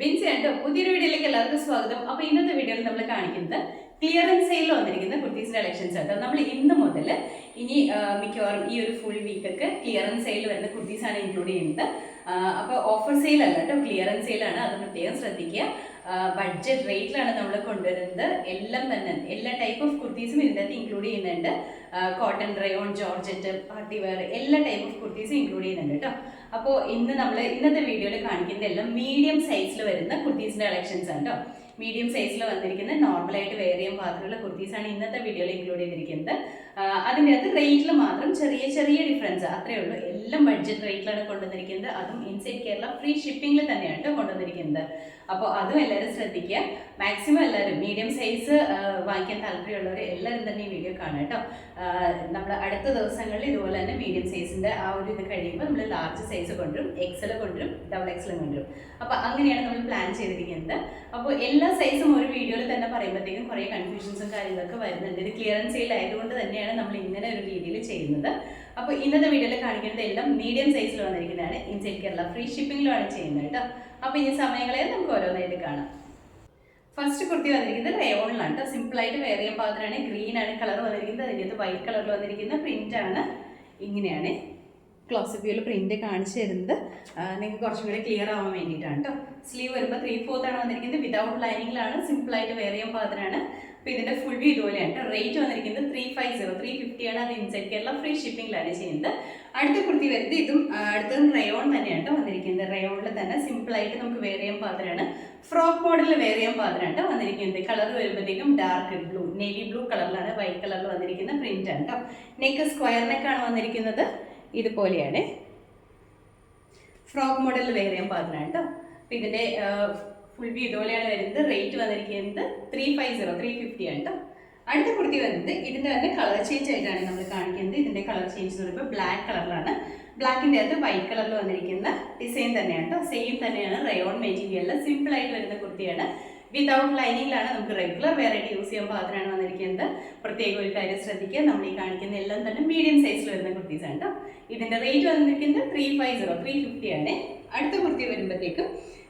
ബിൻസി ആട്ടോ പുതിയൊരു വീഡിയോയിലേക്ക് എല്ലാവർക്കും സ്വാഗതം. അപ്പോൾ ഇന്നത്തെ വീഡിയോയിൽ നമ്മൾ കാണിക്കുന്നത് ക്ലിയറൻസ് സെയിൽ വന്നിരിക്കുന്ന കുർത്തീസിന്റെ കളക്ഷൻസ് ആട്ടോ. നമ്മൾ ഇന്ന് മുതൽ ഇനി മിക്കവാറും ഈ ഒരു ഫുൾ വീക്കൊക്കെ ക്ലിയറൻസ് സെയിൽ വരുന്ന കുർത്തീസാണ് ഇൻക്ലൂഡ് ചെയ്യുന്നത്. അപ്പോൾ ഓഫർ സെയിൽ അല്ല കേട്ടോ, ക്ലിയറൻസ് സെയിലാണ്, അത് പ്രത്യേകം ശ്രദ്ധിക്കുക. ബഡ്ജറ്റ് റേറ്റിലാണ് നമ്മൾ കൊണ്ടുവരുന്നത്. എല്ലാം തന്നെ എല്ലാ ടൈപ്പ് ഓഫ് കുർത്തീസും ഇതിൻ്റെ അകത്ത് ഇൻക്ലൂഡ് ചെയ്യുന്നുണ്ട്. Cotton, rayon, georgette, party wear എല്ലാ ടൈപ്പ് ഓഫ് കുർത്തീസും ഇൻക്ലൂഡ് ചെയ്യുന്നുണ്ട് കേട്ടോ. അപ്പോൾ ഇന്നത്തെ വീഡിയോയിൽ കാണിക്കുന്നത് എല്ലാം മീഡിയം സൈസിൽ വരുന്ന കുർത്തീസിൻ്റെ കളക്ഷൻസ് ആണ് കേട്ടോ. മീഡിയം സൈസിൽ വന്നിരിക്കുന്ന നോർമലായിട്ട് വെയർ ചെയ്യാൻ പാകത്തിലുള്ള കുർത്തീസാണ് ഇന്നത്തെ വീഡിയോയിൽ ഇൻക്ലൂഡ് ചെയ്തിരിക്കുന്നത്. അതിൻ്റെ അകത്ത് റേറ്റിൽ മാത്രം ചെറിയ ചെറിയ ഡിഫറൻസ് അത്രയേ ഉള്ളൂ. എല്ലാം ബഡ്ജറ്റ് റേറ്റിലാണ് കൊണ്ടുവന്നിരിക്കുന്നത്. അതും ഇൻസൈഡ് കേരള ഫ്രീ ഷിപ്പിംഗിൽ തന്നെയാണ് കേട്ടോ കൊണ്ടുവന്നിരിക്കുന്നത്. അപ്പോൾ അതും എല്ലാവരും ശ്രദ്ധിക്കുക. മാക്സിമം എല്ലാവരും മീഡിയം സൈസ് വാങ്ങിക്കാൻ താല്പര്യമുള്ളവർ എല്ലാവരും തന്നെ ഈ വീഡിയോ കാണുക കേട്ടോ. നമ്മൾ അടുത്ത ദിവസങ്ങളിൽ ഇതുപോലെ തന്നെ മീഡിയം സൈസിൻ്റെ ആ ഒരു ഇത് കഴിയുമ്പോൾ നമ്മൾ ലാർജ് സൈസ് കൊണ്ടുവരും, എക്സൽ കൊണ്ടുവരും, ഡബിൾ എക്സൽ കൊണ്ടുവരും. അപ്പോൾ അങ്ങനെയാണ് നമ്മൾ പ്ലാൻ ചെയ്തിരിക്കുന്നത്. അപ്പോൾ എല്ലാ സൈസും ഒരു വീഡിയോയിൽ തന്നെ പറയുമ്പോഴത്തേക്കും കുറേ കൺഫ്യൂഷൻസും കാര്യങ്ങളൊക്കെ വരുന്നുണ്ട്. ഇത് ക്ലിയറൻസ് സെയിൽ ആയതുകൊണ്ട് തന്നെയാണ് നമ്മൾ ഇങ്ങനെ ഒരു രീതിയിൽ ചെയ്യുന്നത്. അപ്പോൾ ഇന്നത്തെ വീഡിയോയിൽ കാണിക്കുന്നത് എല്ലാം മീഡിയം സൈസിൽ വന്നിരിക്കുന്നതാണ്. ഇൻസൈഡ് കേരള ഫ്രീ ഷിപ്പിംഗിലുമാണ് ചെയ്യുന്നത് കേട്ടോ. അപ്പോൾ ഇനി സമയങ്ങളെ നമുക്ക് ഓരോന്നായിട്ട് കാണാം. ഫസ്റ്റ് കുർത്തി വന്നിരിക്കുന്നത് റയോണിലാണ് കേട്ടോ. സിമ്പിളായിട്ട് വെയർ ചെയ്യാൻ പാകത്തിനാണ്. ഗ്രീൻ ആണ് കളർ വന്നിരിക്കുന്നത്. അതിൻ്റെ അകത്ത് വൈറ്റ് കളറിൽ വന്നിരിക്കുന്ന പ്രിൻ്റാണ്. ഇങ്ങനെയാണ് ക്ലോസപ്പ് വ്യൂവിൽ പ്രിന്റ് കാണിച്ചു തരുന്നത്. നിങ്ങൾക്ക് കുറച്ചും കൂടി ക്ലിയർ ആവാൻ വേണ്ടിയിട്ടാണ് കേട്ടോ. സ്ലീവ് വരുമ്പോൾ 3/4 ആണ് വന്നിരിക്കുന്നത്. വിതൗട്ട് ലൈനിങ്ങിലാണ്, സിമ്പിളായിട്ട് വെയർ ചെയ്യാൻ പാകത്തിനാണ്. അപ്പോൾ ഇതിൻ്റെ ഫുൾ വ്യൂ ഇതുപോലെയാണ് കേട്ടോ. റേറ്റ് വന്നിരിക്കുന്നത് 350 ആണ്. അത് ഇൻസൈഡ് കേരള ഫ്രീ ഷിപ്പിംഗിലാണ് ചെയ്യുന്നത്. അടുത്ത കുർത്തി വരുന്നത് ഇതും അടുത്തതും റയോൺ തന്നെയാണ് കേട്ടോ വന്നിരിക്കുന്നത്. റയോണിൽ തന്നെ സിമ്പിളായിട്ട് നമുക്ക് വെയർ ചെയ്യാൻ പാകത്തിനാണ്. ഫ്രോക്ക് മോഡലിൽ വെയർ ചെയ്യാൻ പാകത്തിനാണ് കേട്ടോ വന്നിരിക്കുന്നത്. കളർ വരുമ്പോഴത്തേക്കും ഡാർക്ക് ബ്ലൂ, നേവി ബ്ലൂ കളറിലാണ് വൈറ്റ് കളറിൽ വന്നിരിക്കുന്ന പ്രിന്റ് ആണ് കേട്ടോ. നെക്ക് സ്ക്വയർ നെക്കാണ് വന്നിരിക്കുന്നത്. ഇതുപോലെയാണ് ഫ്രോക്ക് മോഡലിൽ വെയർ ചെയ്യാൻ പാകത്തിനാണ് കേട്ടോ. അപ്പം ഇതിൻ്റെ ഫുൾ വ്യൂ ഇതുപോലെയാണ് വരുന്നത്. റേറ്റ് വന്നിരിക്കുന്നത് 350 ആണ് കേട്ടോ. അടുത്ത കുർത്തി വരുന്നത് ഇതിൻ്റെ തന്നെ കളർ ചേഞ്ച് ആയിട്ടാണ് നമ്മൾ കാണിക്കുന്നത്. ഇതിൻ്റെ കളർ ചേഞ്ച് എന്ന് പറയുമ്പോൾ ബ്ലാക്ക് കളറിലാണ്. ബ്ലാക്കിൻ്റെ അകത്ത് വൈറ്റ് കളറിൽ വന്നിരിക്കുന്ന ഡിസൈൻ തന്നെയാണ് കേട്ടോ. സെയിം തന്നെയാണ്. റയോൺ മെറ്റീരിയലിൽ സിമ്പിളായിട്ട് വരുന്ന കുർത്തിയാണ്. വിതൗട്ട് ലൈനിങ്ങിലാണ്. നമുക്ക് റെഗുലർ വെറൈറ്റി യൂസ് ചെയ്യാൻ പാകത്തിനാണ് വന്നിരിക്കുന്നത്. പ്രത്യേകം ഒരു കാര്യം ശ്രദ്ധിക്കുക, നമ്മൾ ഈ കാണിക്കുന്ന എല്ലാം തന്നെ മീഡിയം സൈസിൽ വരുന്ന കുർത്തീസാണ് കേട്ടോ. ഇതിൻ്റെ റേറ്റ് വന്നിരിക്കുന്നത് 350 ആണ്. അടുത്ത കുർത്തി വരുമ്പോഴത്തേക്കും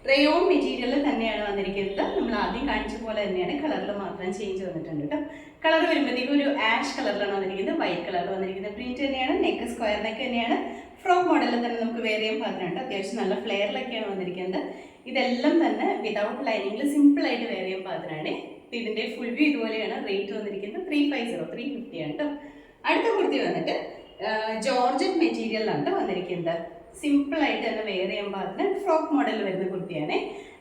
റയോൺ മെറ്റീരിയലിൽ തന്നെയാണ് വന്നിരിക്കുന്നത്. നമ്മൾ ആദ്യം കാണിച്ച പോലെ തന്നെയാണ്, കളറിൽ മാത്രം ചേഞ്ച് വന്നിട്ടുണ്ട് കേട്ടോ. കളർ വരുമ്പോഴത്തേക്കും ഒരു ആഷ് കളറിലാണ് വന്നിരിക്കുന്നത്. വൈറ്റ് കളറിൽ വന്നിരിക്കുന്ന പ്രിന്റ് തന്നെയാണ്. നെക്ക് സ്ക്വയർ നെക്ക് തന്നെയാണ്. ഫ്രോക്ക് മോഡലിൽ തന്നെ നമുക്ക് വെയർ ചെയ്യാൻ പാകത്തിനുണ്ട്. അത്യാവശ്യം നല്ല ഫ്ലെയറിലൊക്കെയാണ് വന്നിരിക്കുന്നത്. ഇതെല്ലാം തന്നെ വിതൗട്ട് ലൈനിങ്ങിൽ സിമ്പിളായിട്ട് വെയർ ചെയ്യാൻ പാകത്തിനാണ്. ഇതിൻ്റെ ഫുൾ വ്യൂ ഇതുപോലെയാണ്. റേറ്റ് വന്നിരിക്കുന്നത് 350 ആണ് കേട്ടോ. അടുത്ത കുർത്തി വന്നിട്ട് ജോർജറ്റ് മെറ്റീരിയലാണ് കേട്ടോ വന്നിരിക്കുന്നത്. സിമ്പിളായിട്ട് തന്നെ വെയർ ചെയ്യാൻ പാകത്തിന് ഫ്രോക്ക് മോഡലിൽ വരുന്ന കുർത്തിയാണ്.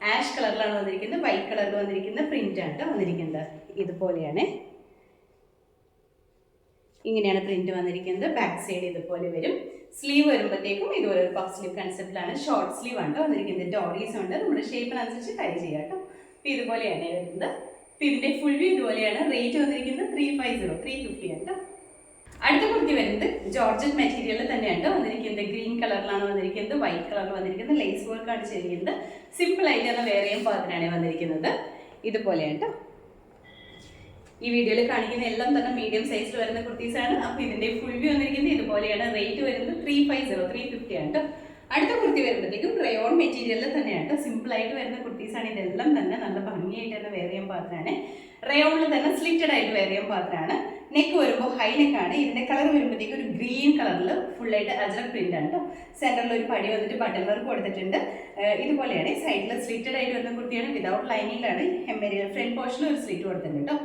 ആഷ് കളറിലാണ് വന്നിരിക്കുന്നത്. വൈറ്റ് കളറിൽ വന്നിരിക്കുന്ന പ്രിന്റ് ആണ് കേട്ടോ വന്നിരിക്കുന്നത്. ഇതുപോലെയാണ്, ഇങ്ങനെയാണ് പ്രിന്റ് വന്നിരിക്കുന്നത്. ബാക്ക് സൈഡ് ഇതുപോലെ വരും. സ്ലീവ് വരുമ്പോഴത്തേക്കും ഇതുപോലെ ഒരു പഫ് സ്ലീവ് കൺസെപ്റ്റിലാണ്. ഷോർട്ട് സ്ലീവ് ആണ് വന്നിരിക്കുന്നത്. ഡോറീസ് ഉണ്ട്. നമ്മുടെ ഷേപ്പിനനുസരിച്ച് ട്രൈ ചെയ്യാം കേട്ടോ. അപ്പോൾ ഇതുപോലെയാണ് വരുന്നത്. അപ്പോൾ ഇതിൻ്റെ ഫുൾ വ്യൂ ഇതുപോലെയാണ്. റേറ്റ് വന്നിരിക്കുന്നത് 350 ആണ് കേട്ടോ. അടുത്ത കുർത്തി വരുന്നത് ജോർജറ്റ് മെറ്റീരിയലിൽ തന്നെയാണ് വന്നിരിക്കുന്നത്. ഗ്രീൻ കളറിലാണ് വന്നിരിക്കുന്നത്. വൈറ്റ് കളറിൽ വന്നിരിക്കുന്നത്. ലേസ് വർക്കാണ് ചെയ്തിരിക്കുന്നത്. സിമ്പിളായിട്ട് തന്നെ വെയർ ചെയ്യാൻ പാകത്തിനാണ് വന്നിരിക്കുന്നത്. ഇതുപോലെയാണ് കേട്ടോ. ഈ വീഡിയോയിൽ കാണിക്കുന്ന എല്ലാം തന്നെ മീഡിയം സൈസിൽ വരുന്ന കുർത്തീസാണ്. അപ്പോൾ ഇതിൻ്റെ ഫുൾ വ്യൂ വന്നിരിക്കുന്നത് ഇതുപോലെയാണ്. റേറ്റ് വരുന്നത് 350 ആണ് കേട്ടോ. അടുത്ത കുർത്തി വരുമ്പോഴത്തേക്കും റയോൺ മെറ്റീരിയലിൽ തന്നെയാണ് കേട്ടോ. സിമ്പിളായിട്ട് വരുന്ന കുർത്തീസാണ്. ഇതെല്ലാം തന്നെ നല്ല ഭംഗിയായിട്ട് തന്നെ വെയർ ചെയ്യാൻ പാകത്തിനാണ്. റയോണിൽ തന്നെ സ്ലിറ്റഡ് ആയിട്ട് വെയർ ചെയ്യാൻ പാകത്തിനാണ്. നെക്ക് വരുമ്പോൾ ഹൈ നെക്കാണ്. ഇതിൻ്റെ കളർ വരുമ്പോഴത്തേക്കും ഒരു ഗ്രീൻ കളറിൽ ഫുള്ളായിട്ട് അജ്രക് പ്രിന്റ് ആണ് കേട്ടോ. സെൻറ്ററിൽ ഒരു പടി വന്നിട്ട് ബട്ടൺ വർക്ക് കൊടുത്തിട്ടുണ്ട്. ഇതുപോലെയാണ്. സൈഡിൽ സ്ലിറ്റഡ് ആയിട്ട് വരുന്ന കുർത്തിയാണ്. വിതൗട്ട് ലൈനിങ്ങിലാണ്. ഹെമ്മേരിയൽ ഫ്രണ്ട് പോർഷനിൽ ഒരു സ്ലിറ്റ് കൊടുത്തിട്ടുണ്ട് കേട്ടോ.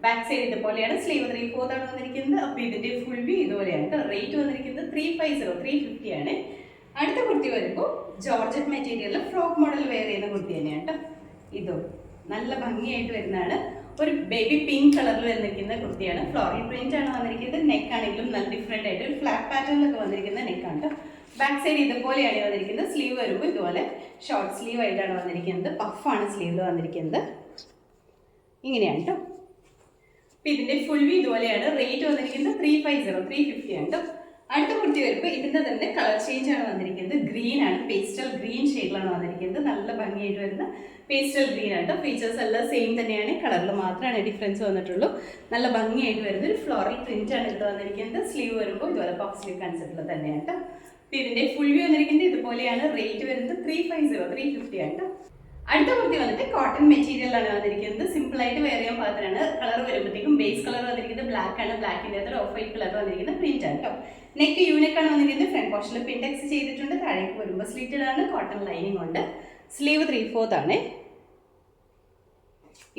ബാക്ക് സൈഡ് ഇതുപോലെയാണ്. സ്ലീവ് 3/4 ആണ് വന്നിരിക്കുന്നത്. അപ്പോൾ ഇതിൻ്റെ ഫുൾ വ്യൂ ഇതുപോലെയാണ് കേട്ടോ. റേറ്റ് വന്നിരിക്കുന്നത് 350 ആണ്. അടുത്ത കുർത്തി വരുമ്പോൾ ജോർജറ്റ് മെറ്റീരിയലിൽ ഫ്രോക്ക് മോഡൽ വെയർ ചെയ്യുന്ന കുർത്തി തന്നെയാണ് കേട്ടോ. ഇതും നല്ല ഭംഗിയായിട്ട് വരുന്നതാണ്. ഒരു ബേബി പിങ്ക് കളറിൽ വന്നിരിക്കുന്ന കുർത്തിയാണ്. ഫ്ലോറൽ പ്രിന്റ് ആണ് വന്നിരിക്കുന്നത്. നെക്ക് ആണെങ്കിലും നല്ല ഡിഫറെൻ്റ് ആയിട്ട് ഒരു ഫ്ലാറ്റ് പാറ്റേണിലൊക്കെ വന്നിരിക്കുന്ന നെക്കാണ് കേട്ടോ. ബാക്ക് സൈഡ് ഇതുപോലെയാണ് വന്നിരിക്കുന്നത്. സ്ലീവ് വരുമ്പോൾ ഇതുപോലെ ഷോർട്ട് സ്ലീവ് ആയിട്ടാണ് വന്നിരിക്കുന്നത്. പഫാണ് സ്ലീവിൽ വന്നിരിക്കുന്നത്. ഇങ്ങനെയാണ് കേട്ടോ. അപ്പോൾ ഇതിൻ്റെ ഫുൾ വ്യൂ ഇതുപോലെയാണ്. റേറ്റ് വന്നിരിക്കുന്നത് 350 ആണ് കേട്ടോ. അടുത്ത കുർത്തി വരുമ്പോൾ ഇതിൻ്റെ തന്നെ കളർ ചേഞ്ച് ആണ് വന്നിരിക്കുന്നത്. ഗ്രീൻ ആണ്. പേസ്റ്റൽ ഗ്രീൻ ഷെയ്ഡിലാണ് വന്നിരിക്കുന്നത്. നല്ല ഭംഗിയായിട്ട് വരുന്ന പേസ്റ്റൽ ഗ്രീൻ ആണ് കേട്ടോ. ഫീച്ചേഴ്സ് എല്ലാം സെയിം തന്നെയാണ്. കളറിൽ മാത്രമാണ് ഡിഫറൻസ് വന്നിട്ടുള്ളൂ. നല്ല ഭംഗിയായിട്ട് വരുന്ന ഒരു ഫ്ലോറൽ പ്രിന്റ് ആണ് ഇവിടെ വന്നിരിക്കുന്നത്. സ്ലീവ് വരുമ്പോൾ ഇതുപോലെ പഫ് സ്ലീവ് കൺസെപ്റ്റിൽ തന്നെയാണ് കേട്ടോ. അപ്പോൾ ഇതിൻ്റെ ഫുൾ വ്യൂ വന്നിരിക്കുന്നത് ഇതുപോലെയാണ്. റേറ്റ് വരുന്നത് 350 ആണ് കേട്ടോ. അടുത്ത കുർത്തി വന്നിട്ട് കോട്ടൺ മെറ്റീരിയലാണ് വന്നിരിക്കുന്നത്. സിമ്പിൾ ആയിട്ട് വെയർ ചെയ്യാൻ പാകത്തിനാണ്. കളർ വരുമ്പോഴത്തേക്കും ബേസ് കളർ വന്നിരിക്കുന്നത് ബ്ലാക്ക് ആണ്. ബ്ലാക്കിൻ്റെ അകത്ത് ഓഫ് വൈറ്റ് കളർ വന്നിരിക്കുന്നത് പ്രിന്റ് ആണ് കേട്ടോ. നെക്ക് യൂണിക്കാണ് വന്നിരിക്കുന്നത്. ഫ്രണ്ട് പോർഷനിൽ പിൻടെക്സ് ചെയ്തിട്ടുണ്ട്. താഴേക്ക് വരുമ്പോൾ സ്ലിറ്റഡ് ആണ്. കോട്ടൺ ലൈനിങ് ഉണ്ട്. സ്ലീവ് 3/4 ആണ്.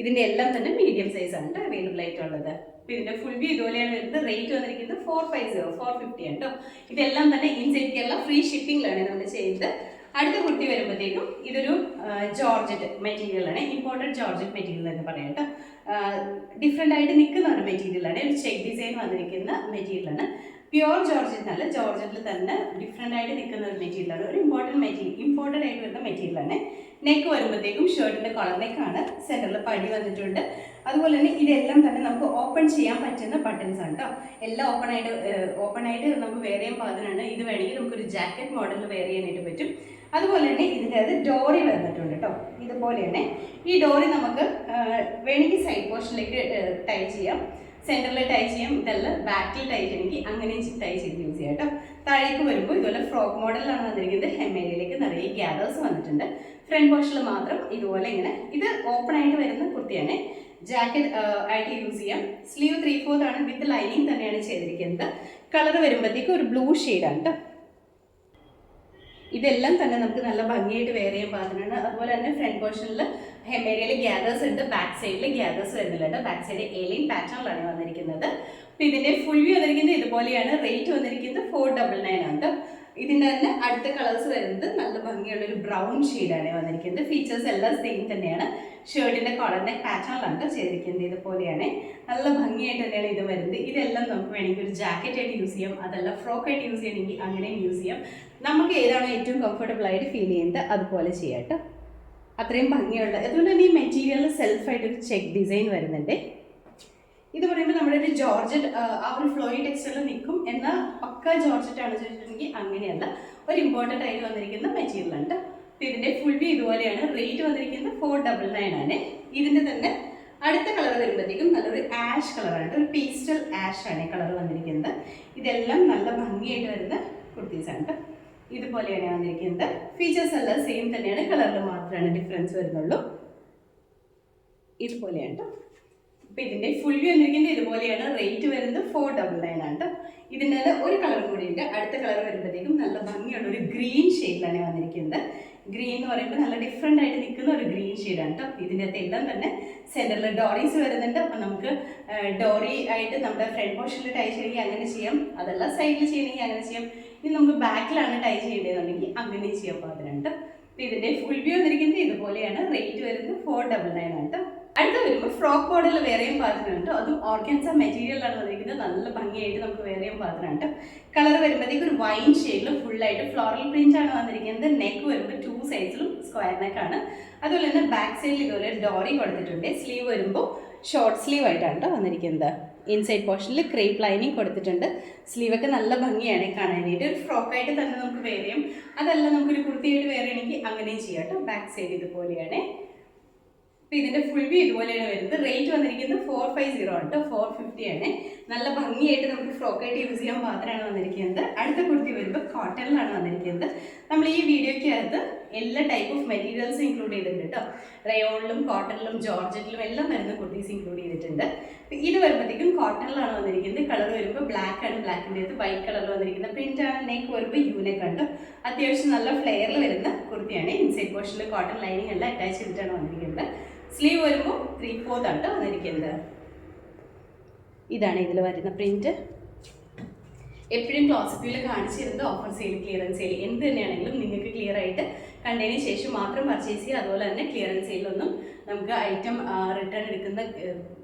ഇതിൻ്റെ എല്ലാം തന്നെ മീഡിയം സൈസ് ആണ് അവൈലബിൾ ആയിട്ടുള്ളത്. ഇതിന്റെ ഫുൾ വ്യൂ ഇതുപോലെയാണ് വരുന്നത്. റേറ്റ് വന്നിരിക്കുന്നത് 450 ആണ് കേട്ടോ. ഇതെല്ലാം തന്നെ ഇൻസൈഡ് കേരള ഫ്രീ ഷിപ്പിംഗിലാണ് നമ്മൾ ചെയ്യുന്നത്. അടുത്ത കുർത്തി വരുമ്പോഴത്തേക്കും ഇതൊരു ജോർജറ്റ് മെറ്റീരിയലാണ്. ഇമ്പോർട്ടഡ് ജോർജറ്റ് മെറ്റീരിയൽ എന്ന് പറയാം കേട്ടോ. ഡിഫറെൻ്റ് ആയിട്ട് നിൽക്കുന്ന ഒരു മെറ്റീരിയലാണ്. ഒരു ചെക്ക് ഡിസൈൻ വന്നിരിക്കുന്ന മെറ്റീരിയലാണ്. പ്യുവർ ജോർജറ്റ് അല്ല, ജോർജറ്റിൽ തന്നെ ഡിഫറെൻ്റ് ആയിട്ട് നിൽക്കുന്ന ഒരു മെറ്റീരിയലാണ്. ഒരു ഇമ്പോർട്ടഡ് ആയിട്ട് വരുന്ന മെറ്റീരിയലാണ്. നെക്ക് വരുമ്പോഴത്തേക്കും ഷർട്ടിൻ്റെ കളർ നെക്കാണ്. സെൻറ്ററിൽ പടി വന്നിട്ടുണ്ട്. അതുപോലെ തന്നെ ഇതെല്ലാം തന്നെ നമുക്ക് ഓപ്പൺ ചെയ്യാൻ പറ്റുന്ന ബട്ടൺസ് ആണ് കേട്ടോ. എല്ലാം ഓപ്പൺ ആയിട്ട് നമുക്ക് വെയർ ചെയ്യാൻ പാകത്തിനാണ്. ഇത് വേണമെങ്കിൽ നമുക്കൊരു ജാക്കറ്റ് മോഡലിൽ വെയർ ചെയ്യാനായിട്ട് പറ്റും. അതുപോലെ തന്നെ ഇതിൻ്റെ അത് ഡോറി വന്നിട്ടുണ്ട് കേട്ടോ. ഇതുപോലെ തന്നെ ഈ ഡോറി നമുക്ക് വേണമെങ്കിൽ സൈഡ് പോർഷനിലേക്ക് ടൈ ചെയ്യാം, സെൻറ്ററിൽ ടൈ ചെയ്യാം. ഇതെല്ലാം ബാക്കിൽ ടൈ ചെയ്യണമെങ്കിൽ അങ്ങനെ ടൈ ചെയ്ത് യൂസ് ചെയ്യാം കേട്ടോ. താഴേക്ക് വരുമ്പോൾ ഇതുപോലെ ഫ്രോക്ക് മോഡലിലാണ് വന്നിരിക്കുന്നത്. ഹെമ്മേരിയിലേക്ക് നിറയെ ഗ്യാദേഴ്സ് വന്നിട്ടുണ്ട്. ഫ്രണ്ട് പോർഷനിൽ മാത്രം ഇതുപോലെ ഇങ്ങനെ. ഇത് ഓപ്പൺ ആയിട്ട് വരുന്ന കുർത്തിയാണ്. ജാക്കറ്റ് ആയിട്ട് യൂസ് ചെയ്യാം. സ്ലീവ് 3/4 ആണ്. വിത്ത് ലൈനിങ് തന്നെയാണ് ചെയ്തിരിക്കുന്നത്. കളർ വരുമ്പോഴത്തേക്കും ഒരു ബ്ലൂ ഷെയ്ഡാണ് കേട്ടോ. ഇതെല്ലാം തന്നെ നമുക്ക് നല്ല ഭംഗിയായിട്ട് വെയർ ചെയ്യാൻ പാകത്തിനാണ്. അതുപോലെ തന്നെ ഫ്രണ്ട് പോർഷനിൽ ഹെമേരിയയിൽ ഗ്യാദേഴ്സ് ഉണ്ട്. ബാക്ക് സൈഡിൽ ഗ്യാദേഴ്സ് വരുന്നില്ല കേട്ടോ. ബാക്ക് സൈഡ് ഏലിയൻ പാറ്റേണിലാണ് വന്നിരിക്കുന്നത്. അപ്പോൾ ഇതിൻ്റെ ഫുൾ വ്യൂ വന്നിരിക്കുന്നത് ഇതുപോലെയാണ്. റേറ്റ് വന്നിരിക്കുന്നത് 499 ആണ് കേട്ടോ. ഇതിൻ്റെ തന്നെ അടുത്ത കളേഴ്സ് വരുന്നത് നല്ല ഭംഗിയുള്ളൊരു ബ്രൗൺ ഷെയ്ഡാണ് വന്നിരിക്കുന്നത്. ഫീച്ചേഴ്സ് എല്ലാം സെയിം തന്നെയാണ്. ഷർട്ടിൻ്റെ കളറിൻ്റെ പാറ്റേണിലാണ് ചെയ്തിരിക്കുന്നത്. ഇതുപോലെയാണ്. നല്ല ഭംഗിയായിട്ട് തന്നെയാണ് ഇത് വരുന്നത്. ഇതെല്ലാം നമുക്ക് വേണമെങ്കിൽ ഒരു ജാക്കറ്റ് ആയിട്ട് യൂസ് ചെയ്യാം. അതല്ല ഫ്രോക്ക് ആയിട്ട് യൂസ് ചെയ്യണമെങ്കിൽ അങ്ങനെയും യൂസ് ചെയ്യാം. നമുക്ക് ഏതാണോ ഏറ്റവും കംഫർട്ടബിൾ ആയിട്ട് ഫീൽ ചെയ്യുന്നത് അതുപോലെ ചെയ്യാം കേട്ടോ. അത്രയും ഭംഗിയുള്ള. അതുകൊണ്ട് തന്നെ ഈ മെറ്റീരിയലിൽ സെൽഫായിട്ടൊരു ചെക്ക് ഡിസൈൻ വരുന്നുണ്ട്. ഇത് പറയുമ്പോൾ നമ്മുടെ ഒരു ജോർജറ്റ് ആ ഒരു ഫ്ലോയി ടെക്സ്റ്ററിൽ നിൽക്കും. എന്നാൽ പക്ക ജോർജറ്റ് ആണ് ചോദിച്ചിട്ടുണ്ടെങ്കിൽ അങ്ങനെയല്ല. ഒരു ഇമ്പോർട്ടൻ്റ് ആയിട്ട് വന്നിരിക്കുന്ന മെറ്റീരിയലാണ് കേട്ടോ. അപ്പോൾ ഇതിൻ്റെ ഫുൾ വ്യൂ ഇതുപോലെയാണ്. റേറ്റ് വന്നിരിക്കുന്നത് 499 ആണ്. ഇതിൻ്റെ തന്നെ അടുത്ത കളർ വരുമ്പോഴത്തേക്കും നല്ലൊരു ആഷ് കളറാണ്. ഒരു പേസ്റ്റൽ ആഷ് ആണ് കളർ വന്നിരിക്കുന്നത്. ഇതെല്ലാം നല്ല ഭംഗിയായിട്ട് വരുന്ന കുർത്തീസാണ് കേട്ടോ. ഇതുപോലെയാണ് വന്നിരിക്കുന്നത്. ഫീച്ചേഴ്സ് എല്ലാം സെയിം തന്നെയാണ്. കളറിൽ മാത്രമാണ് ഡിഫറൻസ് വരുന്നുള്ളൂ. ഇതുപോലെയാണ് കേട്ടോ. അപ്പോൾ ഇതിൻ്റെ ഫുൾ വ്യൂ വന്നിരിക്കുന്നത് ഇതുപോലെയാണ്. റേറ്റ് വരുന്നത് 499 ആണ് കേട്ടോ. ഇതിൻ്റെ ഒരു കളർ കൂടി ഉണ്ട്. അടുത്ത കളർ വരുമ്പോഴത്തേക്കും നല്ല ഭംഗിയുള്ള ഒരു ഗ്രീൻ ഷെയ്ഡിലാണ് വന്നിരിക്കുന്നത്. ഗ്രീൻ എന്ന് പറയുമ്പോൾ നല്ല ഡിഫറെൻ്റ് ആയിട്ട് നിൽക്കുന്ന ഒരു ഗ്രീൻ ഷെയ്ഡാണ് കേട്ടോ. ഇതിൻ്റെ അകത്ത് എല്ലാം തന്നെ സെൻറ്ററിൽ ഡോറീസ് വരുന്നുണ്ട്. അപ്പം നമുക്ക് ഡോറി ആയിട്ട് നമ്മുടെ ഫ്രണ്ട് പോർഷനിൽ ടൈ ചെയ്യണമെങ്കിൽ അങ്ങനെ ചെയ്യാം. അതല്ല സൈഡിൽ ചെയ്യണമെങ്കിൽ അങ്ങനെ ചെയ്യാം. ഇനി നമുക്ക് ബാക്കിലാണ് ടൈ ചെയ്യേണ്ടതെന്നുണ്ടെങ്കിൽ അങ്ങനെ ചെയ്യാൻ പാകത്തിനുണ്ട്. അപ്പോൾ ഇതിൻ്റെ ഫുൾ വ്യൂ വന്നിരിക്കുന്നത് ഇതുപോലെയാണ്. റേറ്റ് വരുന്നത് 499 ആണ് കേട്ടോ. അടുത്ത വരുമ്പോൾ ഫ്രോക്ക് മോഡൽ വെയർ ചെയ്യാൻ പാകത്തിനുണ്ട്. അതും ഓർഗൻസ മെറ്റീരിയലാണ് വന്നിരിക്കുന്നത്. നല്ല ഭംഗിയായിട്ട് നമുക്ക് വെയർ ചെയ്യാൻ പാകത്തിനുണ്ട്. കളർ വരുമ്പോഴത്തേക്ക് ഒരു വൈൻ ഷെയ്ഡിൽ ഫുള്ളായിട്ട് ഫ്ലോറൽ പ്രിന്റ് ആണ് വന്നിരിക്കുന്നത്. നെക്ക് വരുമ്പോൾ 2 സൈഡ്സിലും സ്ക്വയർ നെക്കാണ്. അതുപോലെ തന്നെ ബാക്ക് സൈഡിൽ ഇതുപോലെ ഡോറി കൊടുത്തിട്ടുണ്ട്. സ്ലീവ് വരുമ്പോൾ ഷോർട്ട് സ്ലീവ് ആയിട്ടാണ് കേട്ടോ വന്നിരിക്കുന്നത്. ഇൻസൈഡ് പോർഷനിൽ ക്രേപ്പ് ലൈനിങ് കൊടുത്തിട്ടുണ്ട്. സ്ലീവൊക്കെ നല്ല ഭംഗിയാണ് കാണാനായിട്ട്. ഒരു ഫ്രോക്കായിട്ട് തന്നെ നമുക്ക് വെയർ ചെയ്യാം. അതല്ല നമുക്കൊരു കുർത്തിയായിട്ട് വെയർ ചെയ്യണമെങ്കിൽ അങ്ങനെയും ചെയ്യാം കേട്ടോ. ബാക്ക് സൈഡ് ഇതുപോലെയാണ്. അപ്പോൾ ഇതിൻ്റെ ഫുൾ വ്യൂ ഇതുപോലെയാണ് വരുന്നത്. റേറ്റ് വന്നിരിക്കുന്നത് 450 ആണ് കേട്ടോ. 450 ആണ്. നല്ല ഭംഗിയായിട്ട് നമുക്ക് ഫ്രോക്കായിട്ട് യൂസ് ചെയ്യാൻ പാത്രമാണ് വന്നിരിക്കുന്നത്. അടുത്ത കുർത്തി വരുമ്പോൾ കോട്ടണിലാണ് വന്നിരിക്കുന്നത്. നമ്മൾ ഈ വീഡിയോയ്ക്ക് അകത്ത് എല്ലാ ടൈപ്പ് ഓഫ് മെറ്റീരിയൽസും ഇൻക്ലൂഡ് ചെയ്തിട്ടുണ്ട് കേട്ടോ. റയോണിലും കോട്ടണിലും ജോർജറ്റിലും എല്ലാം വരുന്ന കുർത്തീസ് ഇൻക്ലൂഡ് ചെയ്തിട്ടുണ്ട്. ഇത് വരുമ്പോഴത്തേക്കും കോട്ടണിലാണ് വന്നിരിക്കുന്നത്. കളർ വരുമ്പോൾ ബ്ലാക്ക് ആണ്. ബ്ലാക്കിൻ്റെ അടുത്ത് വൈറ്റ് കളറിൽ വന്നിരിക്കുന്ന പ്രിൻ്റാണ്. നെക്ക് വരുമ്പോൾ യൂനെക്ക് ഉണ്ട്. അത്യാവശ്യം നല്ല ഫ്ലെയറിൽ വരുന്ന കുർത്തിയാണ്. ഇൻസൈഡ് പോർഷനിൽ കോട്ടൺ ലൈനിങ് എല്ലാം അറ്റാച്ച് ചെയ്തിട്ടാണ് വന്നിരിക്കുന്നത്. സ്ലീവ് വരുമ്പോൾ 3/4 ആണ് വന്നിരിക്കുന്നത്. ഇതാണ് ഇതിൽ വരുന്ന പ്രിന്റ്. എപ്പോഴും ക്ലോസപ്പിൽ കാണിച്ചിരുന്നത് ഓഫർ സെയിൽ, ക്ലിയറൻസ് സെയിൽ എന്ത് തന്നെയാണെങ്കിലും നിങ്ങൾക്ക് ക്ലിയർ ആയിട്ട് കണ്ടതിന് ശേഷം മാത്രം പർച്ചേസ് ചെയ്യുക. അതുപോലെ തന്നെ ക്ലിയറൻസ് സെയിലൊന്നും നമുക്ക് ഐറ്റം റിട്ടേൺ എടുക്കുന്ന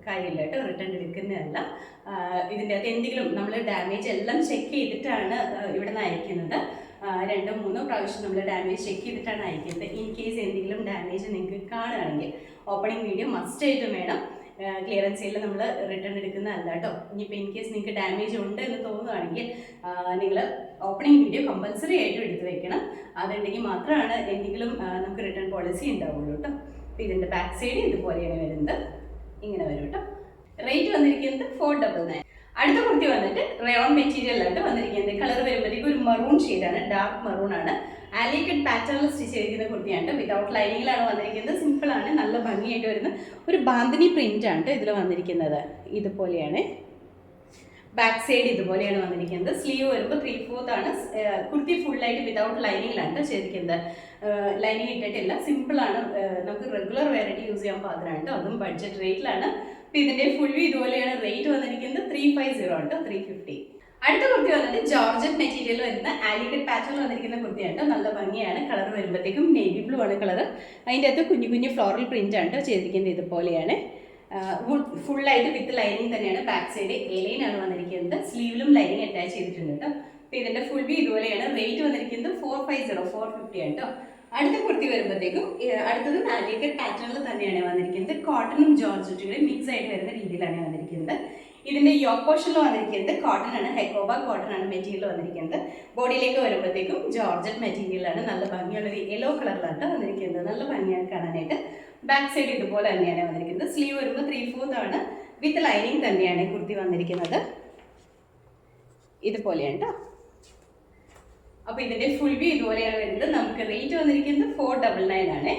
കാര്യമില്ല കേട്ടോ. റിട്ടേൺ എടുക്കുന്നതല്ല. ഇതിൻ്റെ അകത്ത് എന്തെങ്കിലും നമ്മൾ ഡാമേജ് എല്ലാം ചെക്ക് ചെയ്തിട്ടാണ് ഇവിടെ നിന്ന് അയക്കുന്നത്. 2-3 പ്രാവശ്യം നമ്മൾ ഡാമേജ് ചെക്ക് ചെയ്തിട്ടാണ് അയക്കുന്നത്. ഇൻ കേസ് എന്തെങ്കിലും ഡാമേജ് നിങ്ങൾക്ക് കാണുകയാണെങ്കിൽ ഓപ്പണിംഗ് വീഡിയോ മസ്റ്റ് ആയിട്ടും വേണം. ക്ലിയറൻസ് സെയിലിൽ നമ്മൾ റിട്ടേൺ എടുക്കുന്നതല്ല കേട്ടോ. ഇനിയിപ്പോൾ ഇൻ കേസ് നിങ്ങൾക്ക് ഡാമേജ് ഉണ്ട് എന്ന് തോന്നുകയാണെങ്കിൽ നിങ്ങൾ ഓപ്പണിംഗ് വീഡിയോ കമ്പൽസറി ആയിട്ടും എടുത്ത് വെക്കണം. അതുണ്ടെങ്കിൽ മാത്രമാണ് എന്തെങ്കിലും നമുക്ക് റിട്ടേൺ പോളിസി ഉണ്ടാവുള്ളൂ കേട്ടോ. അപ്പോൾ ഇതിൻ്റെ ബാക്ക് സൈഡ് ഇതുപോലെയാണ് വരുന്നത്. ഇങ്ങനെ വരും കേട്ടോ. റേറ്റ് വന്നിരിക്കുന്നത് 499. അടുത്ത കുർത്തി വന്നിട്ട് റയോൺ മെറ്റീരിയലാണ് വന്നിരിക്കുന്നത്. കളർ വരുമ്പോഴത്തേക്ക് ഒരു മറൂൺ ഷെയ്ഡാണ്, ഡാർക്ക് മറൂൺ ആണ്. ആലിക്കറ്റ് പാറ്റേണിൽ സ്റ്റിച്ച് ചെയ്തിരിക്കുന്ന കുർത്തിയാണ്. വിതൗട്ട് ലൈനിങ്ങിലാണ് വന്നിരിക്കുന്നത്. സിമ്പിളാണ്, നല്ല ഭംഗിയായിട്ട് വരുന്ന ഒരു ബാന്തിനി പ്രിന്റ് ആണ് ഇതിൽ വന്നിരിക്കുന്നത്. ഇതുപോലെയാണ് ബാക്ക് സൈഡ്, ഇതുപോലെയാണ് വന്നിരിക്കുന്നത്. സ്ലീവ് വരുമ്പോൾ 3/4 ആണ്. കുർത്തി ഫുള്ളായിട്ട് വിതൗട്ട് ലൈനിങ്ങിലാണ് ചെയ്തിരിക്കുന്നത്. ലൈനിങ് ഇട്ടിട്ടില്ല, സിമ്പിളാണ്. നമുക്ക് റെഗുലർ വെയറായിട്ട് യൂസ് ചെയ്യാൻ പാത്രമാണ്. അതും ബഡ്ജറ്റ് റേറ്റിലാണ്. അപ്പോൾ ഇതിൻ്റെ ഫുൾ വ്യൂ ഇതുപോലെയാണ്. റേറ്റ് വന്നിരിക്കുന്നത് 350 ആണ്, 350. അടുത്ത കുർത്തി വന്നിട്ട് ജോർജറ്റ് മെറ്റീരിയൽ വരുന്ന ആലിക്കറ്റ് പാറ്റേണിൽ വന്നിരിക്കുന്ന കുർത്തിയാണ്. നല്ല ഭംഗിയാണ്. കളർ വരുമ്പോഴത്തേക്കും നേവി ബ്ലൂ ആണ് കളർ. അതിൻ്റെ അകത്ത് കുഞ്ഞു കുഞ്ഞു ഫ്ലോറൽ പ്രിന്റ് ആണ് ചെയ്തിരിക്കുന്നത്. ഇതുപോലെയാണ് ഫുള്ളായിട്ട് വിത്ത് ലൈനിങ് തന്നെയാണ്. ബാക്ക് സൈഡ് എലൈനാണ് വന്നിരിക്കുന്നത്. സ്ലീവിലും ലൈനിങ് അറ്റാച്ച് ചെയ്തിട്ടുണ്ട് കേട്ടോ. അപ്പോൾ ഇതിൻ്റെ ഫുൾ വ്യൂ ഇതുപോലെയാണ്. റേറ്റ് വന്നിരിക്കുന്നത് 450, 450 ആണ് കേട്ടോ. അടുത്ത കുർത്തി വരുമ്പോഴത്തേക്കും അടുത്തതും ആലിക്കറ്റ് പാറ്റേണിൽ തന്നെയാണ് വന്നിരിക്കുന്നത്. കോട്ടണും ജോർജറ്റും കൂടി മിക്സ് ആയിട്ട് വരുന്ന രീതിയിലാണ് വന്നിരിക്കുന്നത്. ഇതിൻ്റെ യോക്ക് പോർഷനിൽ വന്നിരിക്കുന്നത് കോട്ടൺ ആണ്, ഹെക്കോബ കോട്ടൺ ആണ് മെറ്റീരിയൽ വന്നിരിക്കുന്നത്. ബോഡിയിലേക്ക് വരുമ്പോഴത്തേക്കും ജോർജറ്റ് മെറ്റീരിയലാണ്. നല്ല ഭംഗിയുള്ളൊരു യെല്ലോ കളറിലാണ് വന്നിരിക്കുന്നത്. നല്ല ഭംഗിയാണ് കാണാനായിട്ട്. ബാക്ക് സൈഡ് ഇതുപോലെ തന്നെയാണ് വന്നിരിക്കുന്നത്. സ്ലീവ് വരുമ്പോൾ 3/4 ആണ്. വിത്ത് ലൈനിങ് തന്നെയാണ് കുർത്തി വന്നിരിക്കുന്നത്. ഇതുപോലെയാണ് കേട്ടോ. അപ്പോൾ ഇതിൻ്റെ ഫുൾ വ്യൂ ഇതുപോലെയാണ് വരുന്നത്. നമുക്ക് റേറ്റ് വന്നിരിക്കുന്നത് 499 ആണ്.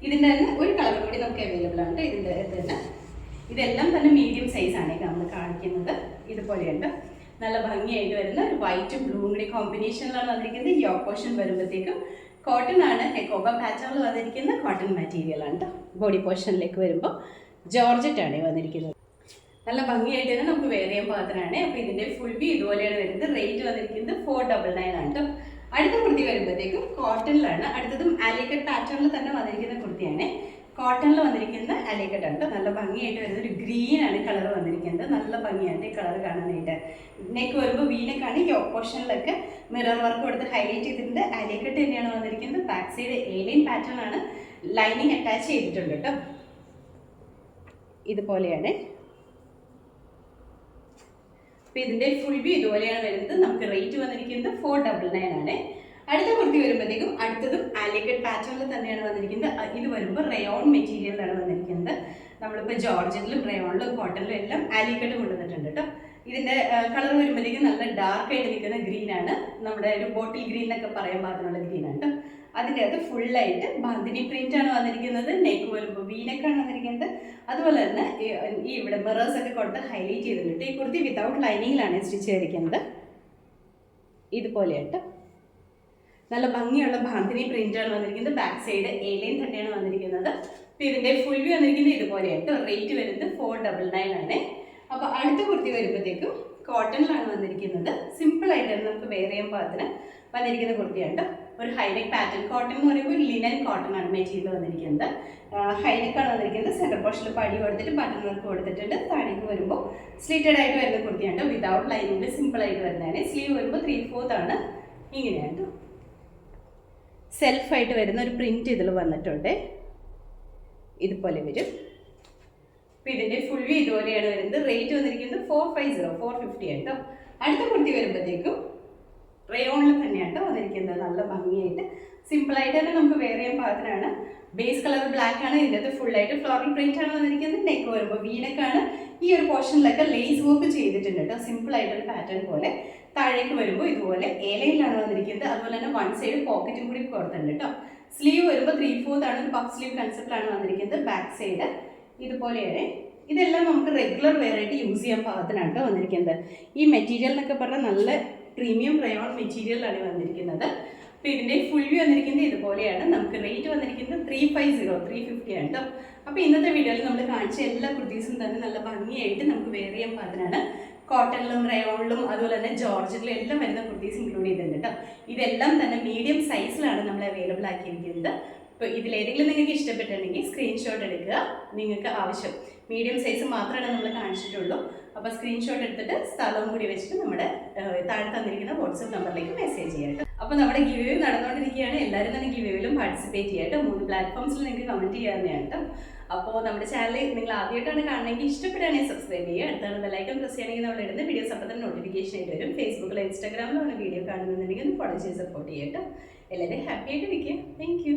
ഇതിൻ്റെ തന്നെ ഒരു കളർ കൂടി നമുക്ക് അവൈലബിൾ ആണ്. ഇതിൻ്റെ തന്നെ ഇതെല്ലാം തന്നെ മീഡിയം സൈസ് ആണ് നമ്മൾ കാണിക്കുന്നത്. ഇതുപോലെയുണ്ട്. നല്ല ഭംഗിയായിട്ട് വരുന്ന ഒരു വൈറ്റും ബ്ലൂവും കൂടി കോമ്പിനേഷനിലാണ് വന്നിരിക്കുന്നത്. യോക്ക് പോർഷൻ വരുമ്പോഴത്തേക്കും കോട്ടൺ ആണ്, ഹെക്കോബ പാറ്റേണിൽ വന്നിരിക്കുന്ന കോട്ടൺ മെറ്റീരിയൽ ആണ് കേട്ടോ. ബോഡി പോർഷനിലേക്ക് വരുമ്പോൾ ജോർജറ്റ് ആണ് വന്നിരിക്കുന്നത്. നല്ല ഭംഗിയായിട്ട് തന്നെ നമുക്ക് വെയർ ചെയ്യാൻ പാത്രമാണ്. അപ്പോൾ ഇതിൻ്റെ ഫുൾ വ്യൂ ഇതുപോലെയാണ് വരുന്നത്. റേറ്റ് വന്നിരിക്കുന്നത് 499 ആണ് കേട്ടോ. അടുത്ത കുർത്തി വരുമ്പോഴത്തേക്കും കോട്ടണിലാണ്. അടുത്തതും ആലിക്കറ്റ് പാറ്റേണിൽ തന്നെ വന്നിരിക്കുന്ന കുർത്തിയാണ്. കോട്ടണിൽ വന്നിരിക്കുന്ന ആലിക്കറ്റ് ആണ്. നല്ല ഭംഗിയായിട്ട് വരുന്ന ഒരു ഗ്രീൻ ആണ് കളർ വന്നിരിക്കുന്നത്. നല്ല ഭംഗിയാണ് ഈ കളർ കാണാനായിട്ട്. നെക്ക് വരുമ്പോൾ വീനക്കാണ്. യോക്ക് പോർഷനിലൊക്കെ മിറർ വർക്ക് കൊടുത്ത് ഹൈലൈറ്റ് ചെയ്തിട്ടുണ്ട്. ആലിക്കറ്റ് തന്നെയാണ് വന്നിരിക്കുന്നത്. ബാക്ക് സൈഡ് എലൈൻ പാറ്റേൺ ആണ്. ലൈനിങ് അറ്റാച്ച് ചെയ്തിട്ടുണ്ട് കേട്ടോ. ഇതുപോലെയാണ്. അപ്പോൾ ഇതിൻ്റെ ഫുൾ വ്യൂ ഇതുപോലെയാണ് വരുന്നത്. നമുക്ക് റേറ്റ് വന്നിരിക്കുന്നത് 499 ആണ്. അടുത്ത കുർത്തി വരുമ്പോഴത്തേക്കും അടുത്തതും ആലിക്കറ്റ് പാറ്റേണിൽ തന്നെയാണ് വന്നിരിക്കുന്നത്. ഇത് വരുമ്പോൾ റയോൺ മെറ്റീരിയലാണ് വന്നിരിക്കുന്നത്. നമ്മളിപ്പോൾ ജോർജറ്റിലും റയോണിലും കോട്ടണിലും എല്ലാം ആലിക്കറ്റ് കൊണ്ടുവന്നിട്ടുണ്ട് കേട്ടോ. ഇതിൻ്റെ കളർ വരുമ്പോഴത്തേക്കും നല്ല ഡാർക്കായിട്ട് നിൽക്കുന്ന ഗ്രീനാണ്. നമ്മുടെ ഒരു ബോട്ടിൽ ഗ്രീൻ എന്നൊക്കെ പറയാൻ പാകത്തിനുള്ള ഗ്രീനാണ് കേട്ടോ. അതിൻ്റെ അകത്ത് ഫുള്ളായിട്ട് ബാന്തിനി പ്രിന്റ് ആണ് വന്നിരിക്കുന്നത്. നെക്ക് വരുമ്പോൾ വീനക്കാണ് വന്നിരിക്കുന്നത്. അതുപോലെ തന്നെ ഈ ഇവിടെ മിറേഴ്സ് ഒക്കെ കൊടുത്ത് ഹൈലൈറ്റ് ചെയ്തിട്ടുണ്ട്. ഈ കുർത്തി വിതൗട്ട് ലൈനിങ്ങിലാണ് സ്റ്റിച്ച് ചെയ്തിരിക്കുന്നത്. ഇതുപോലെയായിട്ട് നല്ല ഭംഗിയുള്ള ബാന്തിനി പ്രിന്റ് ആണ് വന്നിരിക്കുന്നത്. ബാക്ക് സൈഡ് എലൈൻ തന്നെയാണ് വന്നിരിക്കുന്നത്. അപ്പോൾ ഇതിൻ്റെ ഫുൾ വ്യൂ വന്നിരിക്കുന്നത് ഇതുപോലെയായിട്ട്. റേറ്റ് വരുന്നത് 499 ആണ്. അപ്പോൾ അടുത്ത കുർത്തി വരുമ്പോഴത്തേക്കും കോട്ടണിലാണ് വന്നിരിക്കുന്നത്. സിമ്പിളായിട്ട് നമുക്ക് വെയർ ചെയ്യാൻ പാകത്തിന് വന്നിരിക്കുന്ന കുർത്തിയാണ്. ഒരു ഹൈനെക്ക് പാറ്റേൺ. കോട്ടൺ എന്ന് പറയുമ്പോൾ ലിനൻ കോട്ടൺ ആണ് മെറ്റീരിയൽ വന്നിരിക്കുന്നത്. ഹൈനെക്കാണ് വന്നിരിക്കുന്നത്. സെൻറ്റർ പോർഷനിൽ പടി കൊടുത്തിട്ട് ബട്ടൺ വർക്ക് കൊടുത്തിട്ടുണ്ട്. താഴേക്ക് വരുമ്പോൾ സ്ലിറ്റഡ് ആയിട്ട് വരുന്ന കുർത്തിയാണ്. വിതൗട്ട് ലൈനിങ്ങിൽ സിമ്പിളായിട്ട് വരുന്നതാണ്. സ്ലീവ് വരുമ്പോൾ 3/4 ആണ്. ഇങ്ങനെയാണ് സെൽഫായിട്ട് വരുന്ന ഒരു പ്രിന്റ് ഇതിൽ വന്നിട്ടുണ്ട്. ഇതുപോലെ വരും. അപ്പോൾ ഇതിൻ്റെ ഫുൾ വ്യൂ ഇതുപോലെയാണ് വരുന്നത്. റേറ്റ് വന്നിരിക്കുന്നത് 450, 450 ആണ് കേട്ടോ. അടുത്ത കുർത്തി വരുമ്പോഴത്തേക്കും റയോണിൽ തന്നെയാണ് വന്നിരിക്കുന്നത്. നല്ല ഭംഗിയായിട്ട് സിമ്പിളായിട്ട് തന്നെ നമുക്ക് വെയർ ചെയ്യാൻ പാകത്തിനാണ്. ബേസ് കളർ ബ്ലാക്ക് ആണ്. ഇതിൻ്റെ അകത്ത് ഫുള്ളായിട്ട് ഫ്ലോറൽ പ്രിന്റ് ആണ് വന്നിരിക്കുന്നത്. നെക്ക് വരുമ്പോൾ വീനക്കാണ്. ഈ ഒരു പോർഷനിലൊക്കെ ലേസ് വർക്ക് ചെയ്തിട്ടുണ്ട് കേട്ടോ. സിമ്പിളായിട്ടൊരു പാറ്റേൺ പോലെ. താഴേക്ക് വരുമ്പോൾ ഇതുപോലെ എലയിലാണ് വന്നിരിക്കുന്നത്. അതുപോലെ തന്നെ വൺ സൈഡ് പോക്കറ്റും കൂടി കൊടുത്തിട്ടുണ്ട് കേട്ടോ. സ്ലീവ് വരുമ്പോൾ 3/4 ആണ്. ഒരു പഫ് സ്ലീവ് കൺസെപ്റ്റിലാണ് വന്നിരിക്കുന്നത്. ബാക്ക് സൈഡ് ഇതുപോലെയാണ്. ഇതെല്ലാം നമുക്ക് റെഗുലർ വെയർ ആയിട്ട് യൂസ് ചെയ്യാൻ പാകത്തിനാണ് കേട്ടോ വന്നിരിക്കുന്നത്. ഈ മെറ്റീരിയൽ എന്നൊക്കെ പറഞ്ഞാൽ നല്ല പ്രീമിയം റയോൺ മെറ്റീരിയലാണ് വന്നിരിക്കുന്നത്. അപ്പോൾ ഇതിൻ്റെ ഫുൾ വ്യൂ വന്നിരിക്കുന്നത് ഇതുപോലെയാണ്. നമുക്ക് റേറ്റ് വന്നിരിക്കുന്നത് 350, 350 ആണ് കേട്ടോ. അപ്പോൾ ഇന്നത്തെ വീഡിയോയിൽ നമ്മൾ കാണിച്ച എല്ലാ കുർത്തീസും തന്നെ നല്ല ഭംഗിയായിട്ട് നമുക്ക് വെയർ ചെയ്യാൻ പാകത്തിനാണ്. കോട്ടണിലും റയോണിലും അതുപോലെ തന്നെ ജോർജറ്റിലും എല്ലാം വരുന്ന കുർത്തീസ് ഇൻക്ലൂഡ് ചെയ്തിട്ടുണ്ട് കേട്ടോ. ഇതെല്ലാം തന്നെ മീഡിയം സൈസിലാണ് നമ്മൾ അവൈലബിൾ ആക്കിയിരിക്കുന്നത്. അപ്പോൾ ഇതിലേതെങ്കിലും നിങ്ങൾക്ക് ഇഷ്ടപ്പെട്ടിട്ടുണ്ടെങ്കിൽ സ്ക്രീൻഷോട്ട് എടുക്കുക. നിങ്ങൾക്ക് ആവശ്യം മീഡിയം സൈസ് മാത്രമാണ് നമ്മൾ കാണിച്ചിട്ടുള്ളൂ. അപ്പോൾ സ്ക്രീൻഷോട്ട് എടുത്തിട്ട് സ്ഥലവും കൂടി വെച്ചിട്ട് നമ്മുടെ താഴെ തന്നിരിക്കുന്ന വാട്സപ്പ് നമ്പറിലേക്ക് മെസ്സേജ് ചെയ്യാം. അപ്പോൾ നമ്മുടെ ഗിവ് അവേ നടന്നുകൊണ്ടിരിക്കുകയാണ്. എല്ലാവരും തന്നെ ഗിവ് അവേയിലും പാർട്ടിസിപ്പേറ്റ് ചെയ്യാം. 3 പ്ലാറ്റ്ഫോംസിൽ നിങ്ങൾക്ക് കമൻറ്റ് ചെയ്യാവുന്നതാണ് കേട്ടോ. അപ്പോൾ നമ്മുടെ ചാനൽ നിങ്ങൾ ആദ്യമായിട്ടാണ് കാണണമെങ്കിൽ ഇഷ്ടപ്പെടുകയാണെങ്കിൽ സബ്സ്ക്രൈബ് ചെയ്യുക. അടുത്താണ് ബെല്ലൈക്കൺ പ്രസ് ചെയ്യണമെങ്കിൽ നമ്മൾ ഇടുന്ന വീഡിയോസ് അപ്പോൾ തന്നെ നോട്ടിഫിക്കേഷൻ ആയിട്ട് വരും. ഫേസ്ബുക്കിലോ ഇൻസ്റ്റാഗ്രാമിലോ ആണ് വീഡിയോ കാണുന്നുണ്ടെങ്കിൽ ഒന്ന് ഫോളോ ചെയ്ത് സപ്പോർട്ട് ചെയ്യാം കേട്ടോ. എല്ലാവരും ഹാപ്പി ആയിട്ട് ഇരിക്കുക. Thank you.